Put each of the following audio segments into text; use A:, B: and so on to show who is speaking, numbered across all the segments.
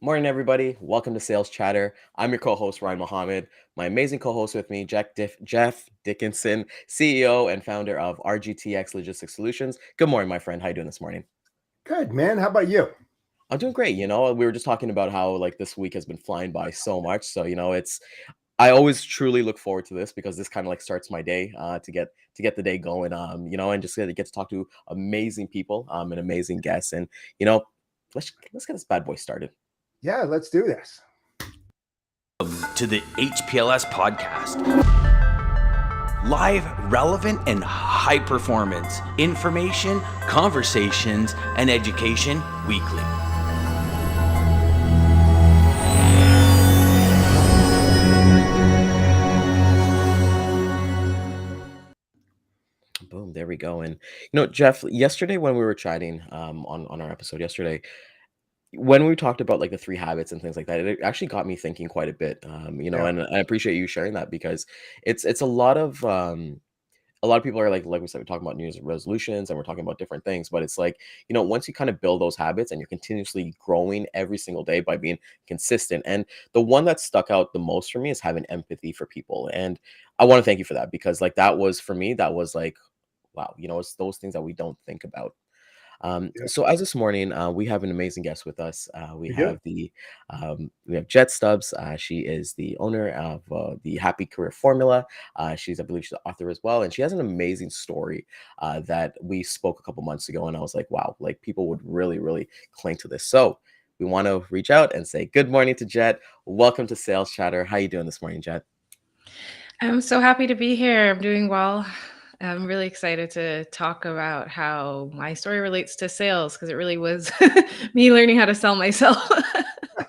A: Morning, everybody. Welcome to Sales Chatter. I'm your co-host, Ryan Mohammed. My amazing co-host with me, Jeff Dickinson, CEO and founder of RGTX Logistics Solutions. Good morning, my friend. How you doing this morning?
B: Good, man. How about you?
A: I'm doing great. We were just talking about how like this week has been flying by so much. I always truly look forward to this because this kind of like starts my day to get the day going. And just get to talk to amazing people, and amazing guests, and you know, let's get this bad boy started.
B: Yeah, let's do this.
C: To the HPLS podcast. Live, relevant, and high performance information, conversations, and education weekly.
A: Boom, there we go. And Jeff, yesterday when we were chatting on our episode yesterday, when we talked about like the three habits and things like that, it actually got me thinking quite a bit.
B: Yeah.
A: And I appreciate you sharing that because it's a lot of people are like we said, we're talking about New Year's resolutions and we're talking about different things, but it's like, once you kind of build those habits and you're continuously growing every single day by being consistent. And the one that stuck out the most for me is having empathy for people. And I want to thank you for that because like that was for me, that was like, wow, it's those things that we don't think about.
B: Yeah.
A: So as this morning, we have an amazing guest with us. We
B: We do.
A: have we have Jette Stubbs. She is the owner of the Happy Career Formula. I believe she's the author as well, and she has an amazing story that we spoke a couple months ago, and I was like, wow, like people would really, really cling to this. So we want to reach out and say good morning to Jette. Welcome to Sales Chatter. How you doing this morning, Jette?
D: I'm so happy to be here. I'm doing well. I'm really excited to talk about how my story relates to sales because it really was me learning how to sell myself.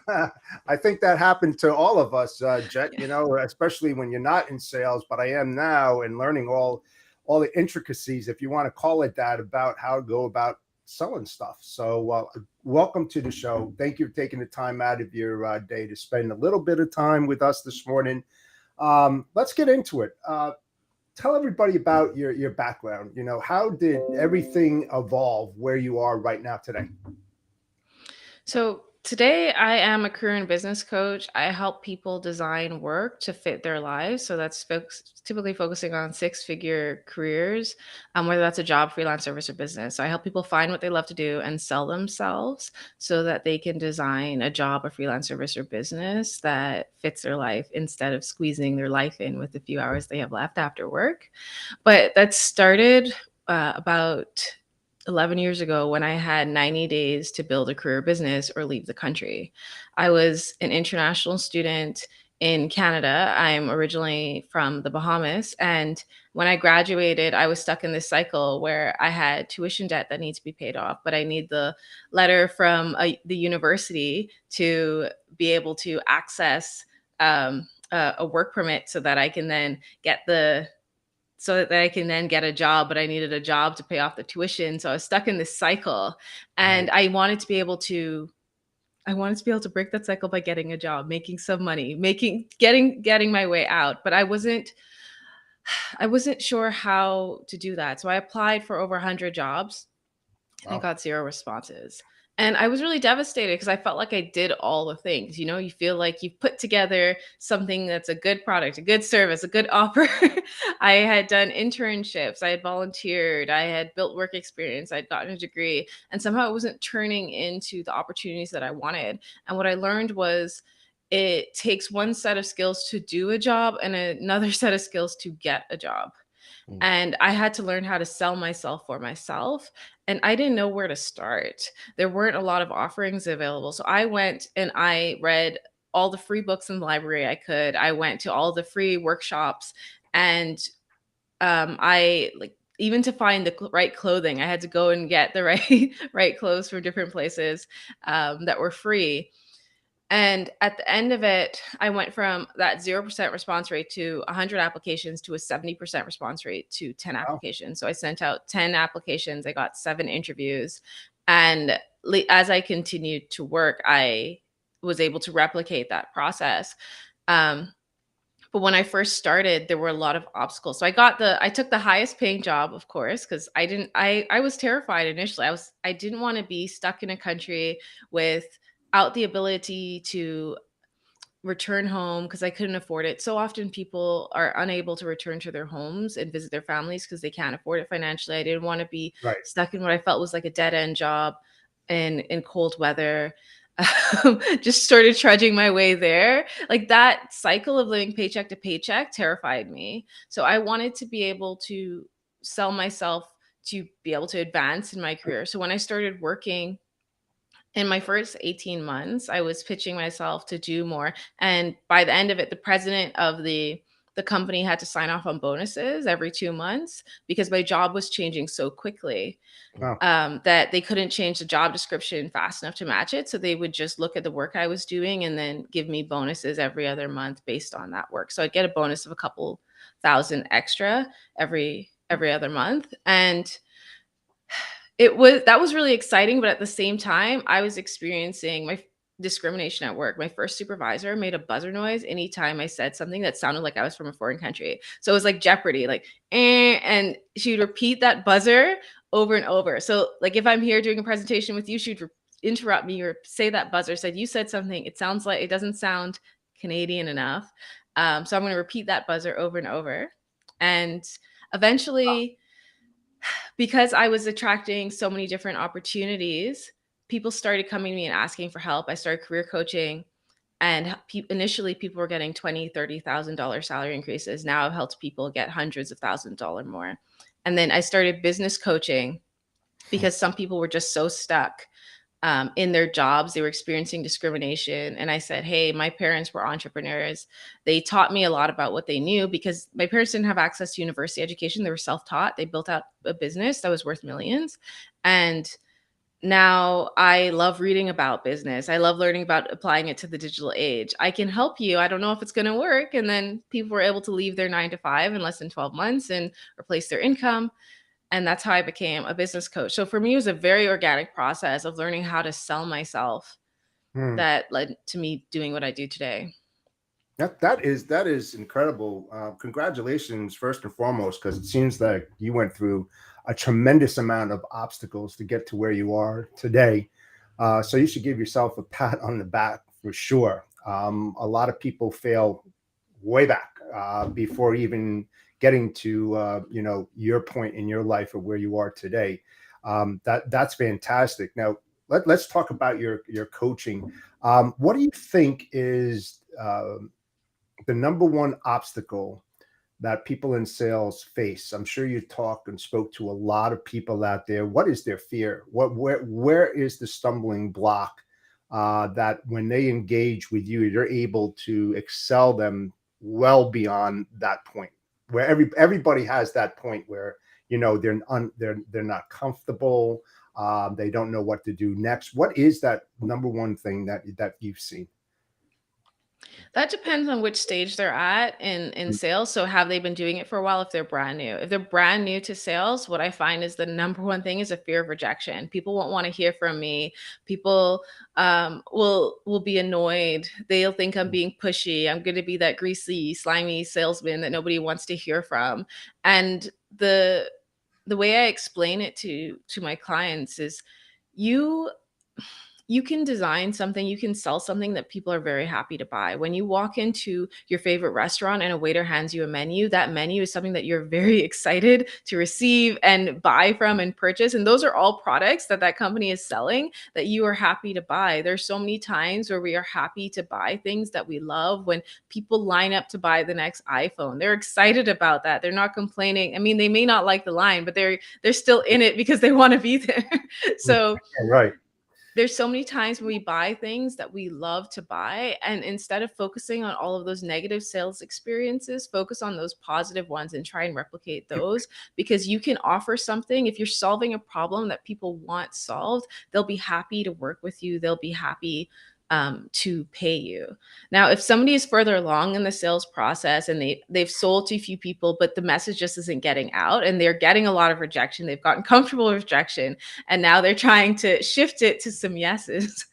B: I think that happened to all of us, Jet,
D: Yeah.
B: especially when you're not in sales, but I am now and learning all the intricacies, if you want to call it that, about how to go about selling stuff. So welcome to the show. Thank you for taking the time out of your day to spend a little bit of time with us this morning. Let's get into it. Tell everybody about your background. How did everything evolve where you are right now today?
D: So today I am a career and business coach. I help people design work to fit their lives. So that's typically focusing on six-figure careers, whether that's a job, freelance service, or business. So I help people find what they love to do and sell themselves so that they can design a job, a freelance service, or business that fits their life instead of squeezing their life in with the few hours they have left after work. But that started about 11 years ago when I had 90 days to build a career business or leave the country. I was an international student in Canada. I'm originally from the Bahamas. And when I graduated, I was stuck in this cycle where I had tuition debt that needs to be paid off, but I need the letter from the university to be able to access a work permit so that I can then get a job, but I needed a job to pay off the tuition. So I was stuck in this cycle and
B: Right.
D: I wanted to be able to break that cycle by getting a job, making some money, getting my way out. But I wasn't sure how to do that. So I applied for over 100 jobs and I
B: Wow.
D: got zero responses. And I was really devastated because I felt like I did all the things. You feel like you've put together something that's a good product, a good service, a good offer. I had done internships, I had volunteered, I had built work experience, I'd gotten a degree, and somehow it wasn't turning into the opportunities that I wanted. And what I learned was it takes one set of skills to do a job and another set of skills to get a job.
A: Mm.
D: And I had to learn how to sell myself for myself. And I didn't know where to start. There weren't a lot of offerings available. So I went and I read all the free books in the library I could. I went to all the free workshops and I like even to find the right clothing, I had to go and get the right clothes from different places that were free. And at the end of it, I went from that 0% response rate to 100 applications to a 70% response rate to 10
B: Wow.
D: applications. So I sent out 10 applications. I got 7 interviews. And as I continued to work, I was able to replicate that process. Um, but when I first started, there were a lot of obstacles. So I took the highest paying job, of course, because I was terrified initially. I didn't want to be stuck in a country with without the ability to return home because I couldn't afford it. So often people are unable to return to their homes and visit their families because they can't afford it financially. I didn't want to be
B: Right.
D: stuck in what I felt was like a dead end job in cold weather. Just started trudging my way there. Like that cycle of living paycheck to paycheck terrified me. So I wanted to be able to sell myself to be able to advance in my career. So when I started working in my first 18 months, I was pitching myself to do more. And by the end of it, the president of the company had to sign off on bonuses every 2 months because my job was changing so quickly
B: Wow.
D: that they couldn't change the job description fast enough to match it. So they would just look at the work I was doing and then give me bonuses every other month based on that work. So I'd get a bonus of a couple thousand extra every other month. And that was really exciting, but at the same time, I was experiencing discrimination at work. My first supervisor made a buzzer noise anytime I said something that sounded like I was from a foreign country. So it was like Jeopardy, like, and she would repeat that buzzer over and over. So, like, if I'm here doing a presentation with you, she'd interrupt me or say that buzzer, said, "You said something. It doesn't sound Canadian enough." So I'm going to repeat that buzzer over and over. And eventually, because I was attracting so many different opportunities, people started coming to me and asking for help. I started career coaching, and initially people were getting $20,000, $30,000 salary increases. Now I've helped people get hundreds of $1,000s more. And then I started business coaching because some people were just so stuck in their jobs. They were experiencing discrimination. And I said, hey, my parents were entrepreneurs. They taught me a lot about what they knew because my parents didn't have access to university education. They were self taught. They built out a business that was worth millions. And now I love reading about business. I love learning about applying it to the digital age. I can help you. I don't know if it's going to work. And then people were able to leave their 9 to 5 in less than 12 months and replace their income. And that's how I became a business coach. So for me, it was a very organic process of learning how to sell myself
B: Hmm.
D: that led to me doing what I do today.
B: That is incredible. Congratulations, first and foremost, because it seems like you went through a tremendous amount of obstacles to get to where you are today. So you should give yourself a pat on the back for sure. A lot of people fail way back before even getting to your point in your life or where you are today. That's fantastic. Now let's talk about your coaching. What do you think is the number one obstacle that people in sales face? I'm sure you talked and spoke to a lot of people out there. What is their fear? Where is the stumbling block that when they engage with you, you're able to excel them well beyond that point? Where everybody has that point where they're not comfortable. They don't know what to do next. What is that number one thing that you've seen?
D: That depends on which stage they're at in sales. So have they been doing it for a while if they're brand new? If they're brand new to sales, what I find is the number one thing is a fear of rejection. People won't want to hear from me. People will be annoyed. They'll think I'm being pushy. I'm going to be that greasy, slimy salesman that nobody wants to hear from. And the way I explain it to my clients is you you can design something, you can sell something that people are very happy to buy. When you walk into your favorite restaurant and a waiter hands you a menu, that menu is something that you're very excited to receive and buy from and purchase. And those are all products that that company is selling that you are happy to buy. There's so many times where we are happy to buy things that we love. When people line up to buy the next iPhone, they're excited about that. They're not complaining. I mean, they may not like the line, but they're still in it because they want to be there. So
B: Right.
D: there's so many times when we buy things that we love to buy, and instead of focusing on all of those negative sales experiences, focus on those positive ones and try and replicate those, because you can offer something. If you're solving a problem that people want solved, they'll be happy to work with you. They'll be happy to pay you. Now, if somebody is further along in the sales process and they've sold to a few people, but the message just isn't getting out and they're getting a lot of rejection, they've gotten comfortable with rejection, and now they're trying to shift it to some yeses,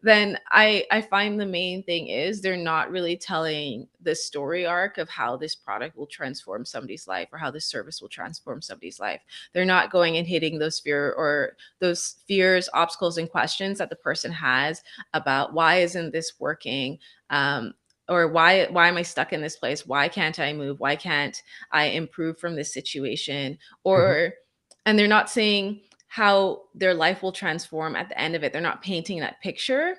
D: then I find the main thing is they're not really telling the story arc of how this product will transform somebody's life or how this service will transform somebody's life. They're not going and hitting those fears, obstacles, and questions that the person has about why isn't this working, or why am I stuck in this place? Why can't I move? Why can't I improve from this situation?
B: Mhm.
D: Or and they're not saying how their life will transform at the end of it. They're not painting that picture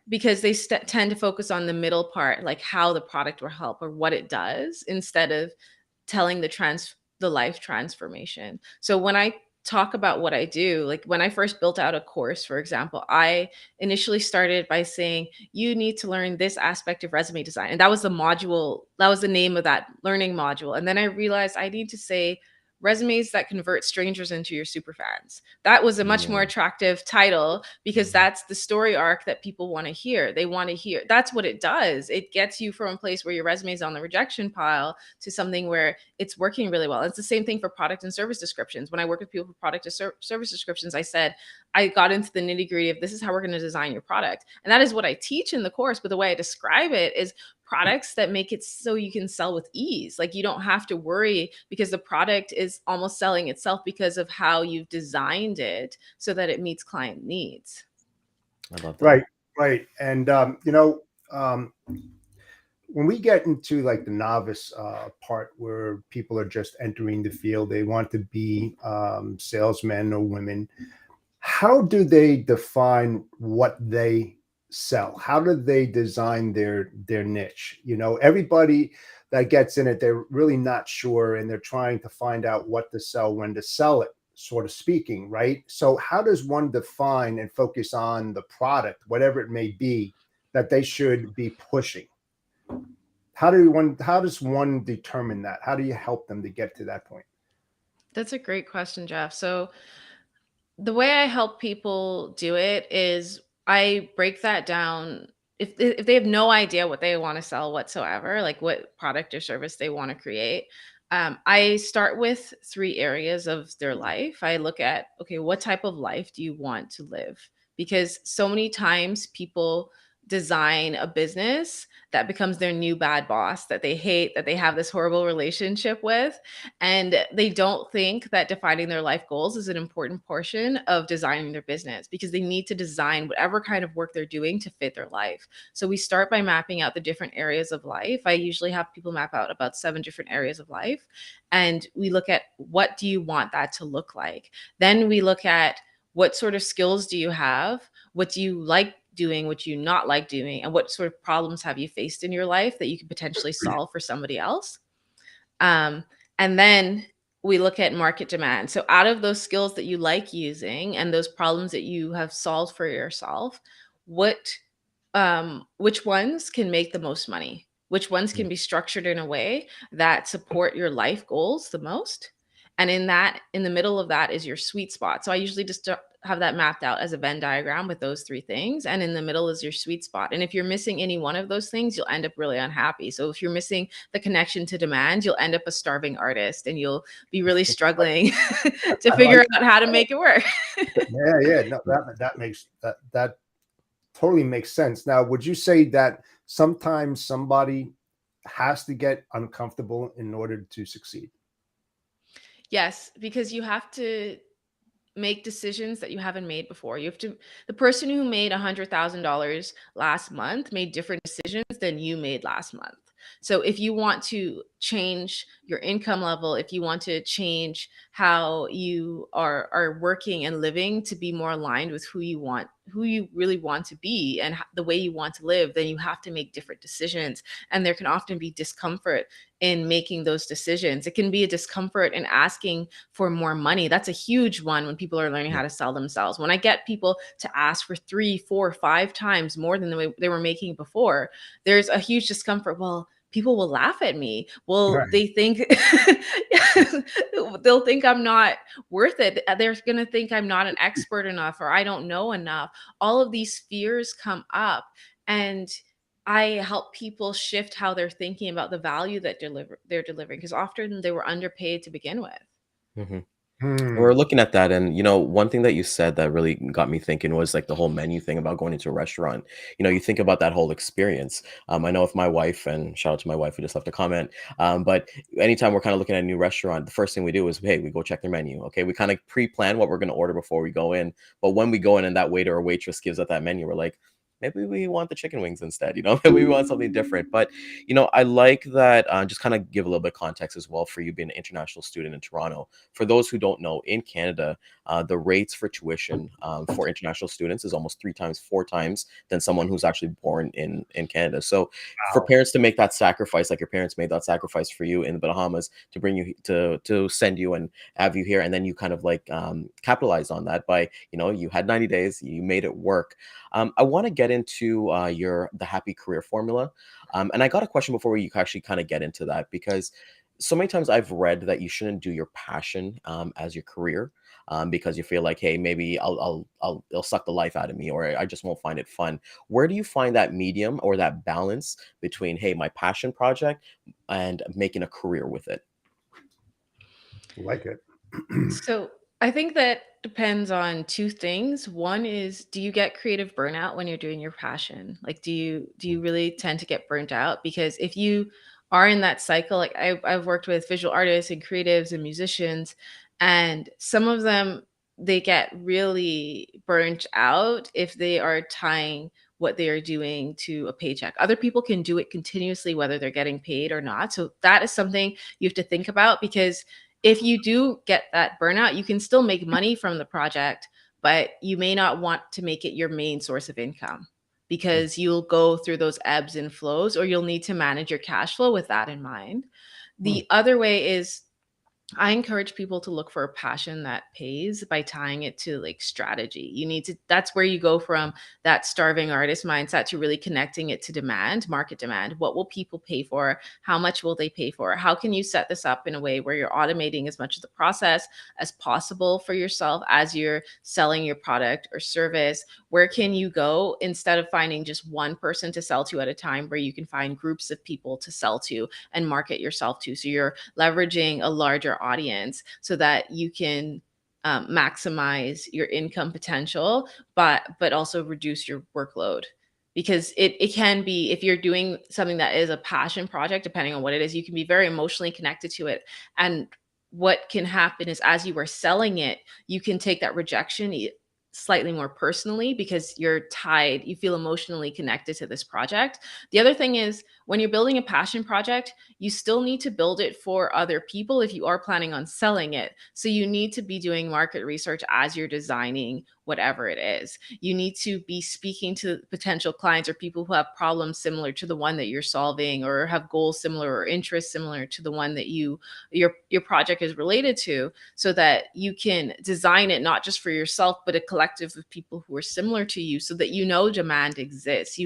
D: because they tend to focus on the middle part, like how the product will help or what it does, instead of telling the life transformation. So when I talk about what I do, like when I first built out a course, for example, I initially started by saying you need to learn this aspect of resume design. And that was the module, that was the name of that learning module. And then I realized I need to say resumes that convert strangers into your super fans. That was a much more
A: Yeah.
D: attractive title because
A: Mhm.
D: that's the story arc that people want to hear. They want to hear, that's what it does. It gets you from a place where your resume is on the rejection pile to something where it's working really well. It's the same thing for product and service descriptions. When I work with people for product and service descriptions, I said, I got into the nitty gritty of this is how we're going to design your product. And that is what I teach in the course. But the way I describe it is products that make it so you can sell with ease. Like you don't have to worry because the product is almost selling itself because of how you've designed it so that it meets client needs.
A: I love that.
B: Right, right. And um, when we get into like the novice part where people are just entering the field, they want to be salesmen or women. How do they define what they sell? How do they design their niche? Everybody that gets in it, they're really not sure, and they're trying to find out what to sell, when to sell it, sort of speaking, right? So how does one define and focus on the product, whatever it may be, that they should be pushing? How does one determine that? How do you help them to get to that point?
D: That's a great question, Jeff. So the way I help people do it is I break that down. If they have no idea what they want to sell whatsoever, like what product or service they want to create, I start with three areas of their life. I look at, okay, what type of life do you want to live? Because so many times people design a business that becomes their new bad boss that they hate, that they have this horrible relationship with, and they don't think that defining their life goals is an important portion of designing their business because they need to design whatever kind of work they're doing to fit their life. So we start by mapping out the different areas of life. I usually have people map out about 7 different areas of life. And we look at what do you want that to look like? Then we look at what sort of skills do you have? What do you like doing, what you not like doing, and what sort of problems have you faced in your life that you could potentially solve for somebody else? Um, and then we look at market demand. So out of those skills that you like using and those problems that you have solved for yourself, what which ones can make the most money? Which ones
A: Mm.
D: can be structured in a way that support your life goals the most? And in the middle of that is your sweet spot. So I usually just have that mapped out as a Venn diagram with those three things. And in the middle is your sweet spot. And if you're missing any one of those things, you'll end up really unhappy. So if you're missing the connection to demand, you'll end up a starving artist and you'll be really struggling to
B: I like
D: figure out how to make it work.
B: Yeah, yeah. No, that makes that totally makes sense. Now, would you say that sometimes somebody has to get uncomfortable in order to succeed?
D: Yes, because you have to make decisions that you haven't made before. You have to The person who made $100,000 last month made different decisions than you made last month. So if you want to change your income level, if you want to change how you are working and living to be more aligned with who you really want to be and the way you want to live, then you have to make different decisions. And there can often be discomfort in making those decisions. It can be a discomfort in asking for more money. That's a huge one when people are learning
A: Yeah.
D: how to sell themselves. When I get people to ask for 3, 4, 5 times more than they were making before, there's a huge discomfort. Well, people will laugh at me. Well,
B: Right.
D: they think they'll think I'm not worth it. They're going to think I'm not an expert enough or I don't know enough. All of these fears come up, and I help people shift how they're thinking about the value that they're delivering, because often they were underpaid to begin with.
A: Mhm. We're
B: Hmm.
A: looking at that, and one thing that you said that really got me thinking was like the whole menu thing about going into a restaurant. You think about that whole experience. I know if my wife, and shout out to my wife who just left a comment, but anytime we're kind of looking at a new restaurant, the first thing we do is, hey, we go check their menu. Okay, we kind of pre-plan what we're going to order before we go in. But when we go in and that waiter or waitress gives us that menu, we're like, maybe we want the chicken wings instead. Maybe we want something different. But I like that. Just kind of give a little bit of context as well for you being an international student in Toronto. For those who don't know, in Canada, the rates for tuition for international students is almost 3 times, 4 times than someone who's actually born in Canada. So for
B: Wow.
A: parents to make that sacrifice, like your parents made that sacrifice for you in the Bahamas to bring you to send you and have you here, and then you kind of like capitalized on that by you had 90 days, you made it work. I want to get into the happy career formula, and I got a question before we actually kind of get into that, because so many times I've read that you shouldn't do your passion as your career, because you feel like, hey, maybe it'll suck the life out of me, or I just won't find it fun. Where do you find that medium or that balance between, hey, my passion project and making a career with it?
B: Like it.
D: So I think that depends on two things. One is, do you get creative burnout when you're doing your passion? Like, do you really tend to get burnt out? Because if you are in that cycle, like I've worked with visual artists and creatives and musicians, and some of them, they get really burnt out if they are tying what they are doing to a paycheck. Other people can do it continuously, whether they're getting paid or not. So that is something you have to think about, because if you do get that burnout, you can still make money from the project, but you may not want to make it your main source of income, because you'll go through those ebbs and flows, or you'll need to manage your cash flow with that in mind.
B: Hmm.
D: The other way is, I encourage people to look for a passion that pays by tying it to like strategy. You need to, that's where you go from that starving artist mindset to really connecting it to demand, market demand. What will people pay for? How much will they pay for? How can you set this up in a way where you're automating as much of the process as possible for yourself as you're selling your product or service? Where can you go instead of finding just one person to sell to at a time, where you can find groups of people to sell to and market yourself to? So you're leveraging a larger audience so that you can maximize your income potential, but also reduce your workload. Because it can be, if you're doing something that is a passion project, depending on what it is, you can be very emotionally connected to it. And what can happen is, as you are selling it, you can take that rejection slightly more personally, because you're tied, you feel emotionally connected to this project. The other thing is, when you're building a passion project, you still need to build it for other people if you are planning on selling it. So you need to be doing market research as you're designing whatever it is. You need to be speaking to potential clients or people who have problems similar to the one that you're solving, or have goals similar or interests similar to the one that your project is related to, so that you can design it not just for yourself, but a collective of people who are similar to you, so that demand exists.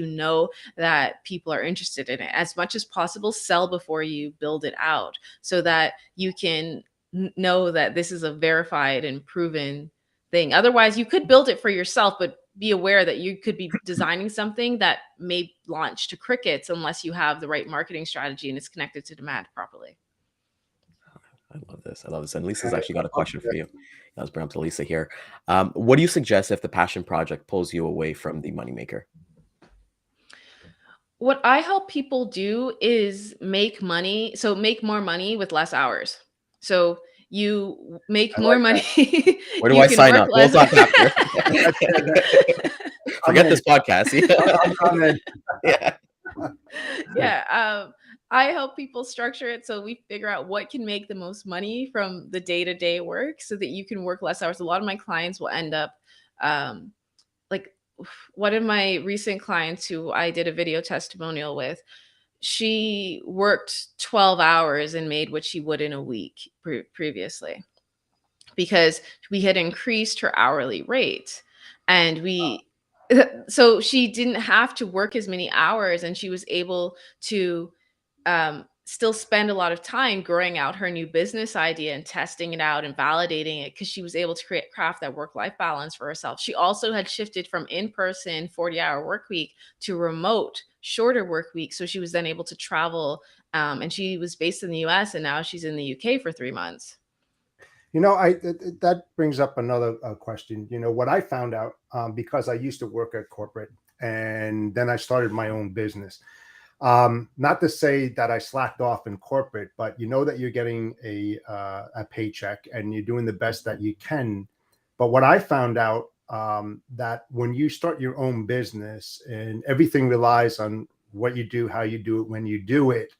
D: That people are interested in it. As much as possible, sell before you build it out, so that you can know that this is a verified and proven thing. Otherwise, you could build it for yourself, but be aware that you could be designing something that may launch to crickets unless you have the right marketing strategy and it's connected to demand properly.
A: I love this. I love this. And Lisa's
B: I
A: actually got a
B: love
A: question for
B: this.
A: you. Let's bring up to Lisa here. What do you suggest if the passion project pulls you away from the moneymaker?
D: What I help people do is make money. So make more money with less hours. So you make
B: I
D: more
B: like
D: money.
B: that.
A: Where do
D: You
A: I
D: can
A: sign
D: work
A: up? We'll
D: less.
A: talk after.
B: That's good. I'm
A: Forget
B: in.
A: this podcast.
B: I'm in.
A: Yeah.
D: Yeah. I help people structure it so we figure out what can make the most money from the day to day work, so that you can work less hours. A lot of my clients will end up, um, like, one of my recent clients who I did a video testimonial with, she worked 12 hours and made what she would in a week previously, because we had increased her hourly rate, and we so she didn't have to work as many hours, and she was able to still spend a lot of time growing out her new business idea and testing it out and validating it because she was able to craft that work-life balance for herself. She also had shifted from in-person 40-hour work week to remote shorter work week. So she was then able to travel, and she was based in the US and now she's in the UK for 3 months.
B: That brings up another question. What I found out, because I used to work at corporate and then I started my own business. Not to say that I slacked off in corporate, but that you're getting a paycheck and you're doing the best that you can. But what I found out, that when you start your own business and everything relies on what you do, how you do it, when you do it,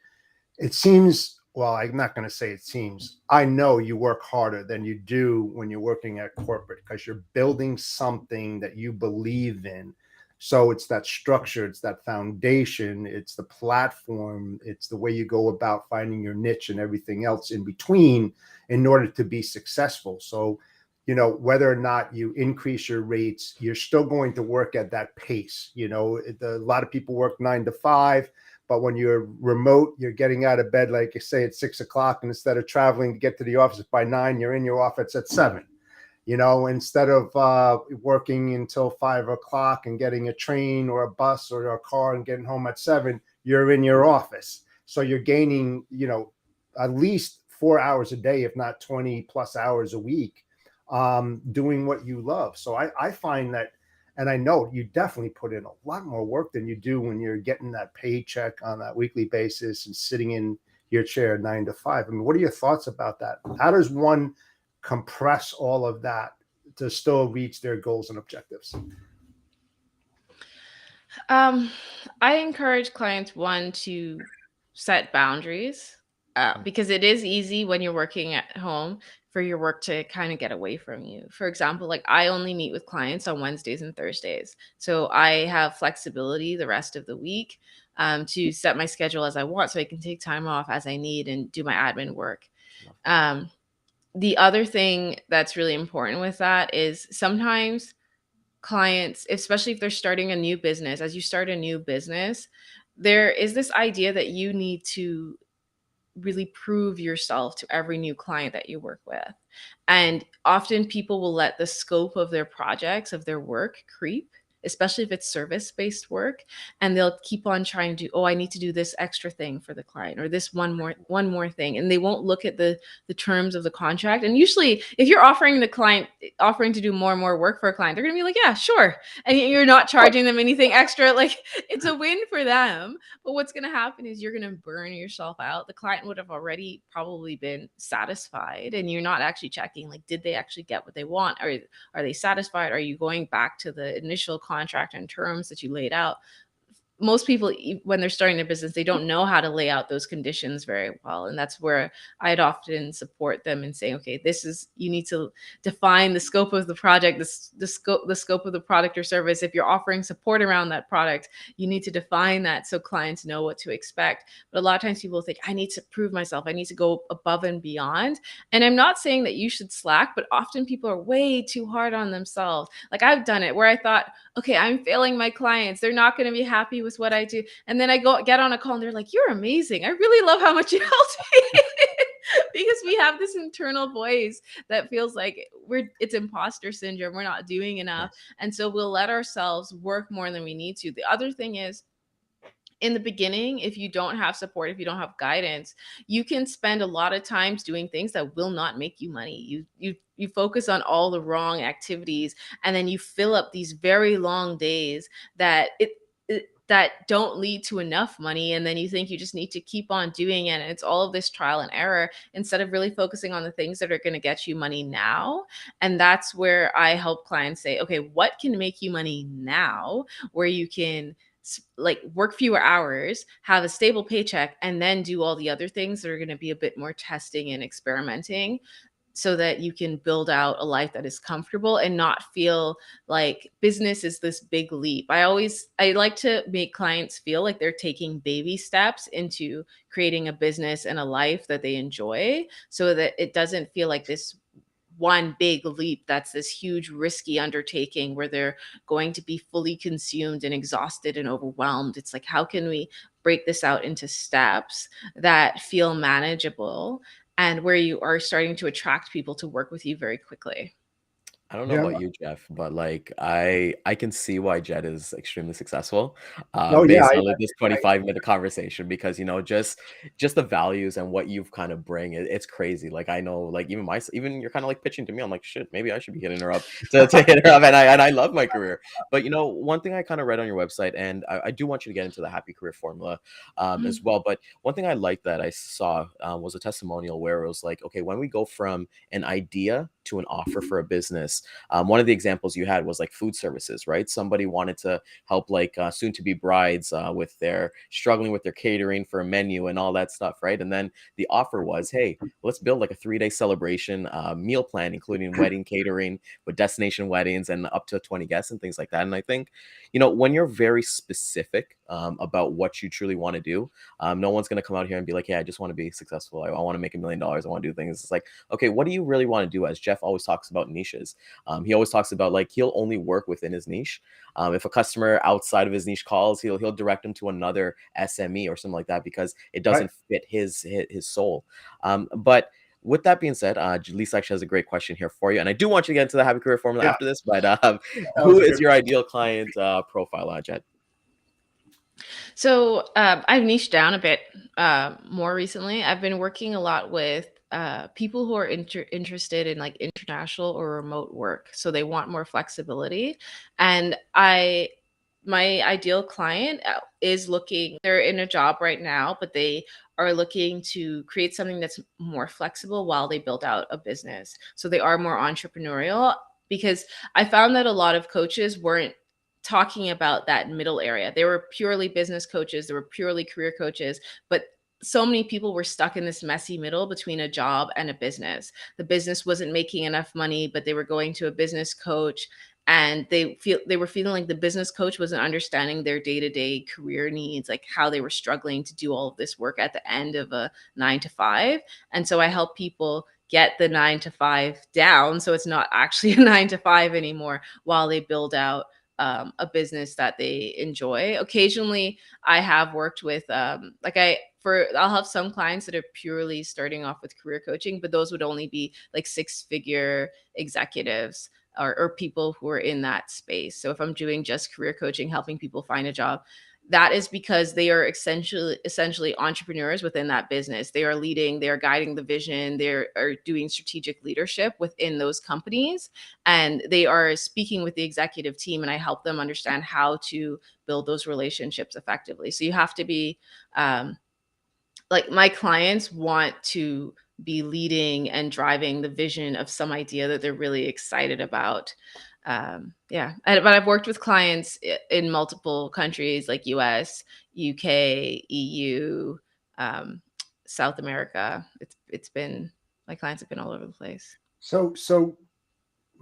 B: it seems, well, I'm not going to say it seems, I know you work harder than you do when you're working at corporate because you're building something that you believe in. So it's that structure, it's that foundation, it's the platform, it's the way you go about finding your niche and everything else in between in order to be successful. So, whether or not you increase your rates, you're still going to work at that pace. A lot of people work 9 to 5. But when you're remote, you're getting out of bed, like you say, at 6 o'clock, and instead of traveling to get to the office by 9, you're in your office at 7. Instead of working until 5 o'clock and getting a train or a bus or a car and getting home at 7, you're in your office. So you're gaining, at least 4 hours a day, if not 20 plus hours a week, doing what you love. So I find that. And I know you definitely put in a lot more work than you do when you're getting that paycheck on that weekly basis and sitting in your chair 9 to 5. I mean, what are your thoughts about that? How does one compress all of that to still reach their goals and objectives?
D: I encourage clients, one, to set boundaries, because it is easy when you're working at home for your work to kind of get away from you. For example, like I only meet with clients on Wednesdays and Thursdays. So I have flexibility the rest of the week, to set my schedule as I want so I can take time off as I need and do my admin work. Um, the other thing that's really important with that is sometimes clients, especially if they're starting a new business, as you start a new business, there is this idea that you need to really prove yourself to every new client that you work with. And often people will let the scope of their projects, of their work creep, especially if it's service-based work, and they'll keep on trying to do, oh, I need to do this extra thing for the client or this one more thing. And they won't look at the terms of the contract. And usually if you're offering to do more and more work for a client, they're going to be like, yeah, sure. And you're not charging them anything extra. Like it's a win for them. But what's going to happen is you're going to burn yourself out. The client would have already probably been satisfied, and you're not actually checking, like, did they actually get what they want? Are they satisfied? Are you going back to the initial contract and terms that you laid out? Most people, when they're starting their business, they don't know how to lay out those conditions very well. And that's where I'd often support them and say, okay, you need to define the scope of the project, the scope of the product or service. If you're offering support around that product, you need to define that so clients know what to expect. But a lot of times people think, I need to prove myself. I need to go above and beyond. And I'm not saying that you should slack, but often people are way too hard on themselves. Like I've done it where I thought, okay, I'm failing my clients. They're not going to be happy with what I do. And then I get on a call and they're like, you're amazing. I really love how much you helped me. Because we have this internal voice that feels like it's imposter syndrome. We're not doing enough. And so we'll let ourselves work more than we need to. The other thing is, in the beginning, if you don't have support, if you don't have guidance, you can spend a lot of times doing things that will not make you money. You focus on all the wrong activities, and then you fill up these very long days that that don't lead to enough money, and then you think you just need to keep on doing it, and it's all of this trial and error instead of really focusing on the things that are going to get you money now. And that's where I help clients say, okay, what can make you money now, where you can like work fewer hours, have a stable paycheck, and then do all the other things that are going to be a bit more testing and experimenting, so that you can build out a life that is comfortable and not feel like business is this big leap. I like to make clients feel like they're taking baby steps into creating a business and a life that they enjoy, so that it doesn't feel like this one big leap that's this huge risky undertaking where they're going to be fully consumed and exhausted and overwhelmed. It's like, how can we break this out into steps that feel manageable and where you are starting to attract people to work with you very quickly?
A: I don't know
B: Yeah.
A: about you, Jeff, but like I can see why Jet is extremely successful,
B: Oh yeah.
A: based on like this 25-minute conversation because just the values and what you've kind of bring it's crazy. Like I know like even you're kind of like pitching to me. I'm like shit, maybe I should be hitting her up to hit her up, and I love my career. But one thing I kind of read on your website, and I do want you to get into the happy career formula as
D: Mhm.
A: well. But one thing I like that I saw was a testimonial where it was like, okay, when we go from an idea to an offer for a business, one of the examples you had was like food services, right? Somebody wanted to help like soon to be brides with their struggling with their catering for a menu and all that stuff, right? And then the offer was, hey, let's build like a 3-day celebration meal plan, including wedding catering with destination weddings and up to 20 guests and things like that. And I think, when you're very specific about what you truly want to do, no one's going to come out here and be like, hey, I just want to be successful. I want to make $1 million. I want to do things. It's like, okay, what do you really want to do? As Jeff always talks about niches. He always talks about like he'll only work within his niche. If a customer outside of his niche calls, he'll direct him to another SME or something like that because it
B: Right.
A: doesn't fit his soul. But with that being said, Lisa actually has a great question here for you, and I do want you to get into the happy career formula
B: Yeah.
A: after this. But
B: That
A: who
B: was a
A: is
B: good.
A: your ideal client profile, Jed?
D: So I've niched down a bit more recently. I've been working a lot with people who are interested in like international or remote work. So they want more flexibility. And my ideal client is looking, they're in a job right now, but they are looking to create something that's more flexible while they build out a business. So they are more entrepreneurial because I found that a lot of coaches weren't talking about that middle area. They were purely business coaches, they were purely career coaches, but so many people were stuck in this messy middle between a job and a business. The business wasn't making enough money, but they were going to a business coach and they were feeling like the business coach wasn't understanding their day-to-day career needs, like how they were struggling to do all of this work at the end of a 9 to 5. And so I help people get the 9 to 5 down so it's not actually a 9 to 5 anymore while they build out a business that they enjoy. Occasionally, I have worked with I'll have some clients that are purely starting off with career coaching, but those would only be like 6-figure executives or people who are in that space. So if I'm doing just career coaching, helping people find a job, that is because they are essentially entrepreneurs within that business. They are leading, they are guiding the vision, they are doing strategic leadership within those companies, and they are speaking with the executive team. And I help them understand how to build those relationships effectively. So you have to be like, my clients want to be leading and driving the vision of some idea that they're really excited about. Yeah, but I've worked with clients in multiple countries like US, UK, EU, um, South America. It's been, my clients have been all over the place.
B: So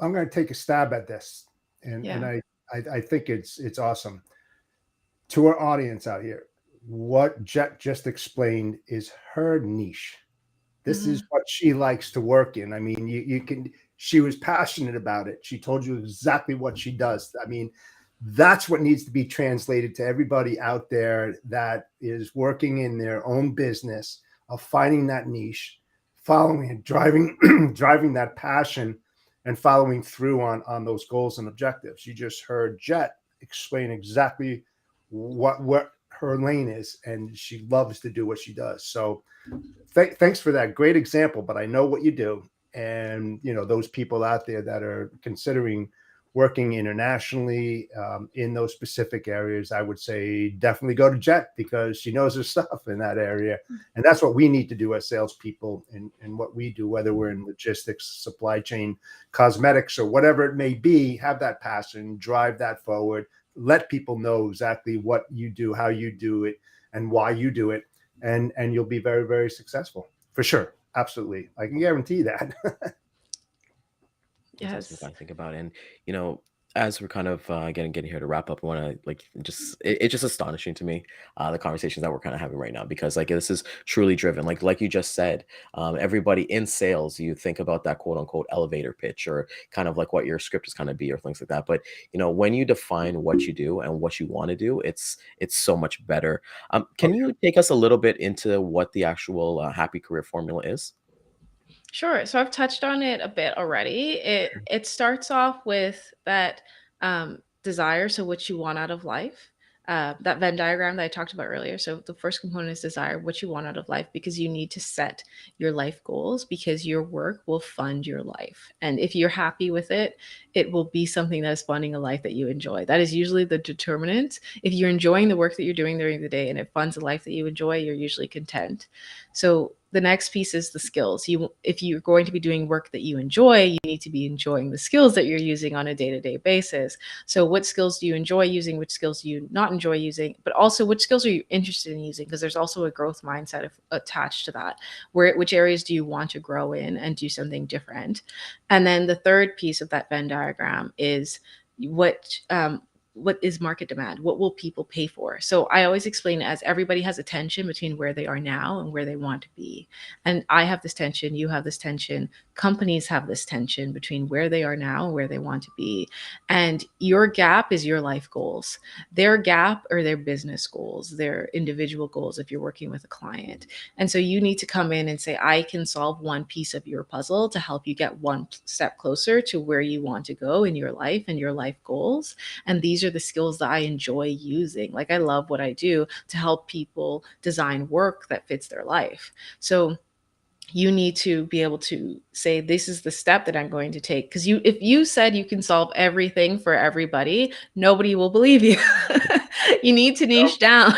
B: I'm going to take a stab at this, and
D: Yeah.
B: I think it's awesome. To our audience out here, what Jet just explained is her niche. This is
D: Mhm.
B: what she likes to work in. I mean, you can. She was passionate about it. She told you exactly what she does. I mean, that's what needs to be translated to everybody out there that is working in their own business of finding that niche, following it, driving driving that passion, and following through on those goals and objectives. You just heard Jet explain exactly what her lane is, and she loves to do what she does. So thanks for that great example. But I know what you do, and those people out there that are considering working internationally in those specific areas, I would say definitely go to Jet because she knows her stuff in that area, and that's what we need to do as salespeople in what we do, whether we're in logistics, supply chain, cosmetics, or whatever it may be. Have that passion, drive that forward, let people know exactly what you do, how you do it, and why you do it, and you'll be very, very successful for sure. Absolutely, I can guarantee that.
A: That's awesome to
D: Yes.
A: kind of think about. And, you know, As we're kind of getting here to wrap up, I want to like just it's just astonishing to me, the conversations that we're kind of having right now, because like this is truly driven, like you just said, everybody in sales, you think about that quote unquote elevator pitch, or kind of like what your script is kind of be, or things like that. But when you define what you do and what you want to do, it's so much better.
B: Oh
A: Can you take us a little bit into what the actual happy career formula is?
D: Sure. So I've touched on it a bit already. It starts off with that desire, so what you want out of life. That Venn diagram that I talked about earlier. So the first component is desire, what you want out of life, because you need to set your life goals because your work will fund your life. And if you're happy with it, it will be something that is funding a life that you enjoy. That is usually the determinant. If you're enjoying the work that you're doing during the day and it funds a life that you enjoy, you're usually content. So the next piece is the skills. If you're going to be doing work that you enjoy, you need to be enjoying the skills that you're using on a day-to-day basis. So what skills do you enjoy using? Which skills do you not enjoy using? But also, which skills are you interested in using? Because there's also a growth mindset attached to that. Which areas do you want to grow in and do something different? And then the third piece of that Venn diagram is what is market demand? What will people pay for? So I always explain it as everybody has a tension between where they are now and where they want to be. And I have this tension, you have this tension, companies have this tension between where they are now and where they want to be. And your gap is your life goals. Their gap are their business goals, their individual goals if you're working with a client. And so you need to come in and say, I can solve one piece of your puzzle to help you get one step closer to where you want to go in your life and your life goals. And these are the skills that I enjoy using. Like I love what I do to help people design work that fits their life. So you need to be able to say, this is the step that I'm going to take. Because if you said you can solve everything for everybody, nobody will believe you. You need to
B: no.
D: niche down.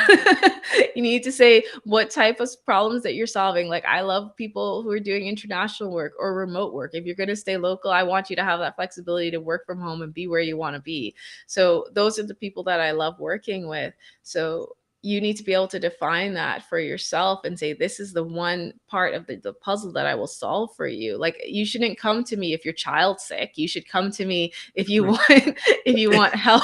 D: You need to say what type of problems that you're solving. Like I love people who are doing international work or remote work. If you're going to stay local, I want you to have that flexibility to work from home and be where you want to be. So those are the people that I love working with. So you need to be able to define that for yourself and say, this is the one part of the puzzle that I will solve for you. Like you shouldn't come to me if your child's sick. You should come to me if you want if you want help.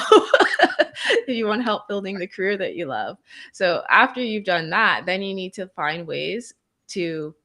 D: If you want help building the career that you love. So after you've done that, then you need to find ways to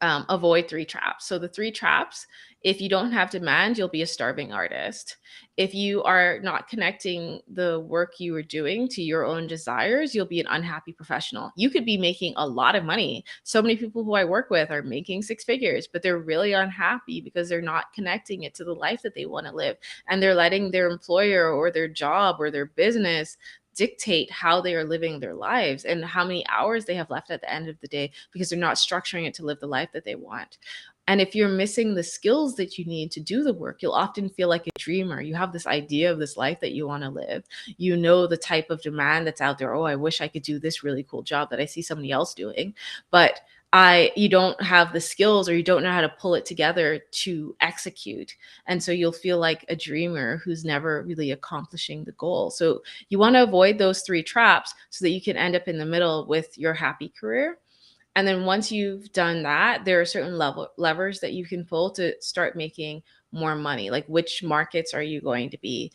D: avoid three traps. So the three traps: if you don't have demand, you'll be a starving artist. If you are not connecting the work you are doing to your own desires, you'll be an unhappy professional. You could be making a lot of money. So many people who I work with are making six figures, but they're really unhappy because they're not connecting it to the life that they want to live. And they're letting their employer or their job or their business dictate how they are living their lives and how many hours they have left at the end of the day because they're not structuring it to live the life that they want. And if you're missing the skills that you need to do the work, you'll often feel like a dreamer. You have this idea of this life that you want to live. You know the type of demand that's out there. Oh, I wish I could do this really cool job that I see somebody else doing. But you don't have the skills, or you don't know how to pull it together to execute. And so you'll feel like a dreamer who's never really accomplishing the goal. So you want to avoid those three traps so that you can end up in the middle with your happy career. And then once you've done that, there are certain levers that you can pull to start making more money. Like which markets are you going to be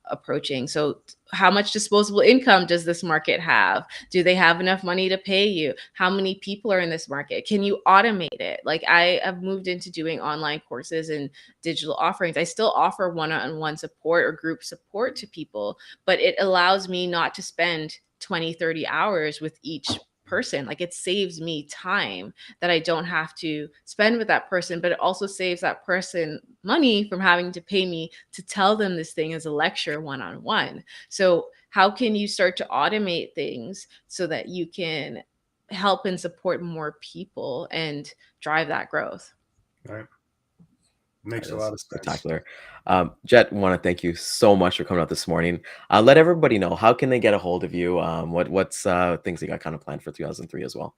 D: approaching? So how much disposable income does this market have? Do they have enough money to pay you? How many people are in this market? Can you automate it? Like I have moved into doing online courses and digital offerings. I still offer one-on-one support or group support to people, but it allows me not to spend 20, 30 hours with each person. Like it saves me time that I don't have to spend with that person, but it also saves that person money from having to pay me to tell them this thing as a lecture one-on-one. So how can you start to automate things so that you can help and support more people and drive that growth?
B: Right.
A: That
B: Makes a
A: is
B: lot of sense.
A: spectacular. Jet, want to thank you so much for coming out this morning. Let everybody know, how can they get a hold of you? What's things you got kind of planned for 2003 as well?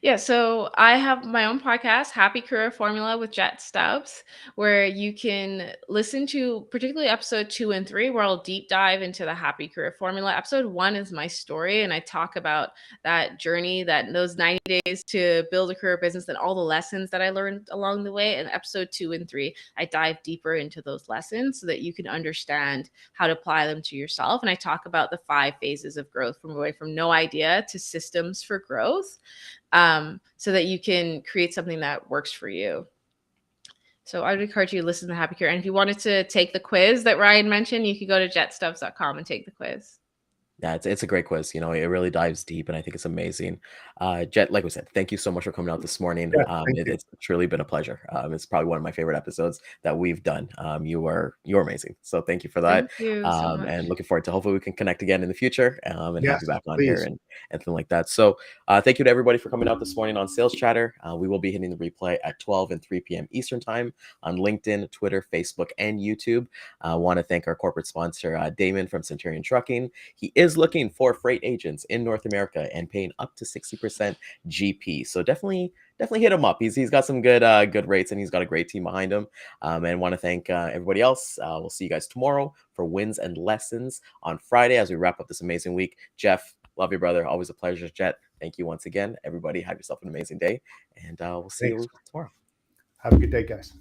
D: Yeah, so I have my own podcast, Happy Career Formula with Jette Stubbs, where you can listen to particularly episode 2 and 3, where I'll deep dive into the Happy Career Formula. Episode 1 is my story, and I talk about that journey, that those 90 days to build a career business, and all the lessons that I learned along the way. And episode 2 and 3, I dive deeper into those lessons so that you can understand how to apply them to yourself. And I talk about the 5 phases of growth, from going from no idea to systems for growth, so that you can create something that works for you. So I would encourage you to listen to Happy Cure. And if you wanted to take the quiz that Ryan mentioned, you could go to jetstubbs.com and take the quiz.
A: Yeah, it's a great quiz. You know, it really dives deep, and I think it's amazing. Jet, like we said, thank you so much for coming out this morning.
B: Yes, thank you.
A: It's truly been a pleasure. It's probably one of my favorite episodes that we've done. You're amazing. So thank you for that.
D: Thank you so
A: And
D: much.
A: looking forward to, hopefully we can connect again in the future, and have
B: Yes,
A: you back on here
B: please.
A: and anything like that. So thank you to everybody for coming out this morning on Sales Chatter. We will be hitting the replay at 12 and 3 p.m. Eastern time on LinkedIn, Twitter, Facebook, and YouTube. I want to thank our corporate sponsor, Daman from Centurion Trucking. He is looking for freight agents in North America and paying up to 60% GP. So definitely hit him up. He's got some good rates, and he's got a great team behind him. And want to thank everybody else. We'll see you guys tomorrow for Wins and Lessons on Friday as we wrap up this amazing week. Jeff, love you, brother. Always a pleasure. Jet, thank you once again. Everybody, have yourself an amazing day, and we'll see
B: Thanks.
A: you tomorrow.
B: Have a good day, guys.